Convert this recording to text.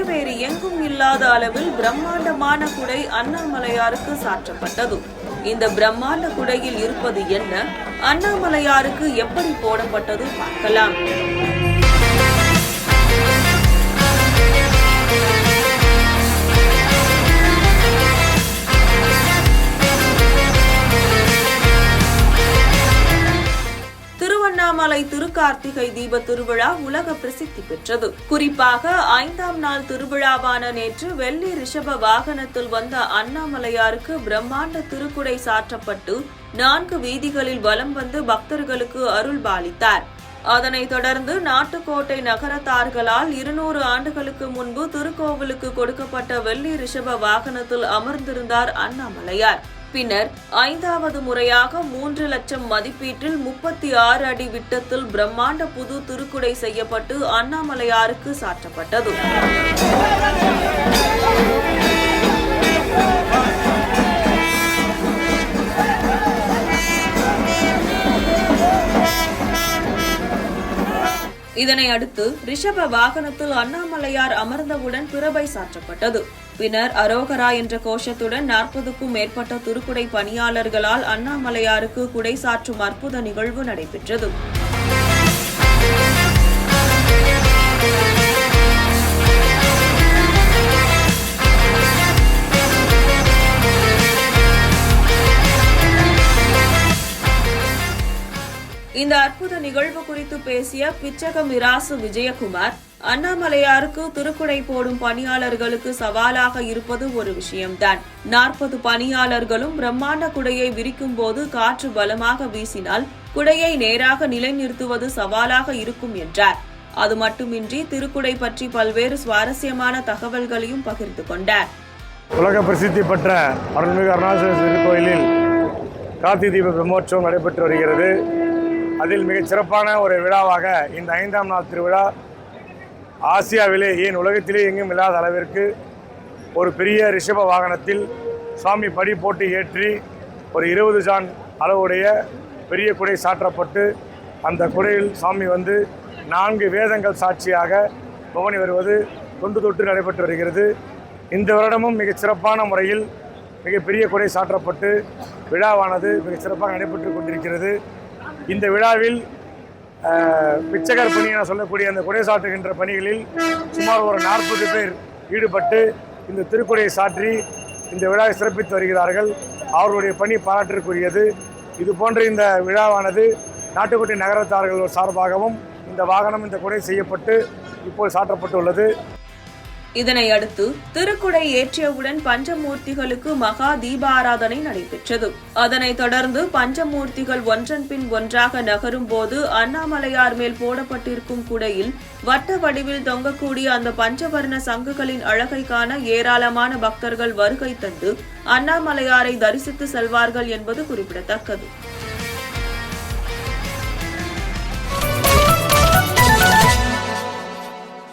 வேறு எங்கும் இல்லாத அளவில் பிரம்மாண்டமான குடை அண்ணாமலையாருக்கு சாற்றப்பட்டது. இந்த பிரம்மாண்ட குடையில் இருப்பது என்ன, அண்ணாமலையாருக்கு எப்படி போடப்பட்டது பார்க்கலாம். திருவண்ணாமலை திருக்கார்த்திகை தீப திருவிழா உலக பிரசித்தி பெற்றது. குறிப்பாக 5ஆம் நாள் திருவிழாவான நேற்று வெள்ளி ரிஷப வாகனத்தில் வந்த அண்ணாமலையாருக்கு பிரம்மாண்ட திருக்குடை சாற்றப்பட்டு 4 வீதிகளில் வலம் வந்து பக்தர்களுக்கு அருள் பாலித்தார். அதனைத் தொடர்ந்து நாட்டுக்கோட்டை நகரத்தார்களால் 200 ஆண்டுகளுக்கு முன்பு திருக்கோவிலுக்கு கொடுக்கப்பட்ட வெள்ளி ரிஷப வாகனத்தில் அமர்ந்திருந்தார் அண்ணாமலையார். பின்னர் 5வது முறையாக 3 லட்சம் மதிப்பீட்டில் 36 அடி விட்டத்தில் பிரம்மாண்ட புது திருக்குடை செய்யப்பட்டு அண்ணாமலையாருக்கு சாற்றப்பட்டது. இதனை அடுத்து ரிஷப வாகனத்தில் அண்ணாமலையார் அமர்ந்தவுடன் பிரபை சாற்றப்பட்டது. பின்னர் அரோகரா என்ற கோஷத்துடன் 40க்கும் மேற்பட்ட திருக்குடை பணியாளர்களால் அண்ணாமலையாருக்கு குடை சாற்றும் அற்புத நிகழ்வு நடைபெற்றது. இந்த அற்புத நிகழ்வு குறித்து பேசிய பிச்சக மிராசு விஜயகுமார், அண்ணாமலையாருக்கு திருக்குடை போடும் பணியாளர்களுக்கு சவாலாக இருப்பது ஒரு விஷயம்தான். 40 பணியாளர்களும் பிரம்மாண்ட குடையை விரிக்கும் போது காற்று பலமாக வீசினால் குடையை நேராக நிலைநிறுத்துவது சவாலாக இருக்கும் என்றார். அது மட்டுமின்றி திருக்குடை பற்றி பல்வேறு சுவாரஸ்யமான தகவல்களையும் பகிர்ந்து கொண்டார். உலக பிரசித்தி பெற்ற அருள்மிகு அருணாச்சலேஸ்வரர் திருக்கோயிலில் கார்த்திகை தீப பிரம்மோற்சவம் நடைபெற்று வருகிறது. அதில் மிகச் சிறப்பான ஒரு விழாவாக இந்த 5ஆம் நாள் திருவிழா ஆசியாவிலே ஏன் உலகத்திலே எங்கும் இல்லாத அளவிற்கு ஒரு பெரிய ரிஷப வாகனத்தில் சுவாமி படி போட்டு ஏற்றி ஒரு 20 ஜான் அளவுடைய பெரிய குடை சாற்றப்பட்டு அந்த குடையில் சுவாமி வந்து 4 வேதங்கள் சாட்சியாக பவனி வருவது தொன்று தொட்டு நடைபெற்று வருகிறது. இந்த வருடமும் மிகச் சிறப்பான முறையில் மிகப்பெரிய குடை சாற்றப்பட்டு விழாவானது மிகச் சிறப்பாக நடைபெற்று கொண்டிருக்கிறது. இந்த விழாவில் பிச்சகர் பணி என சொல்லக்கூடிய அந்த குடை சாற்றுகின்ற பணிகளில் சுமார் ஒரு 40 பேர் ஈடுபட்டு இந்த திருக்குடையை சாற்றி இந்த விழாவை சிறப்பித்து வருகிறார்கள். அவர்களுடைய பணி பாராட்டிற்குரியது. இது போன்ற இந்த விழாவானது நாட்டுக்கோட்டை நகரத்தார்கள் சார்பாகவும் இந்த வாகனம் இந்த குடை செய்யப்பட்டு இப்போது சாற்றப்பட்டுள்ளது. இதனை அடுத்து திருக்குடை ஏற்றியவுடன் பஞ்சமூர்த்திகளுக்கு மகா தீபாராதனை நடைபெற்றது. அதனைத் தொடர்ந்து பஞ்சமூர்த்திகள் ஒன்றன் பின் ஒன்றாக நகரும் போது அண்ணாமலையார் மேல் போடப்பட்டிருக்கும் குடையில் வட்ட வடிவில் தொங்கக்கூடிய அந்த பஞ்சவர்ண சங்குகளின் அழகை காண ஏராளமான பக்தர்கள் வருகை தந்து அண்ணாமலையாரை தரிசித்து செல்வார்கள் என்பது குறிப்பிடத்தக்கது.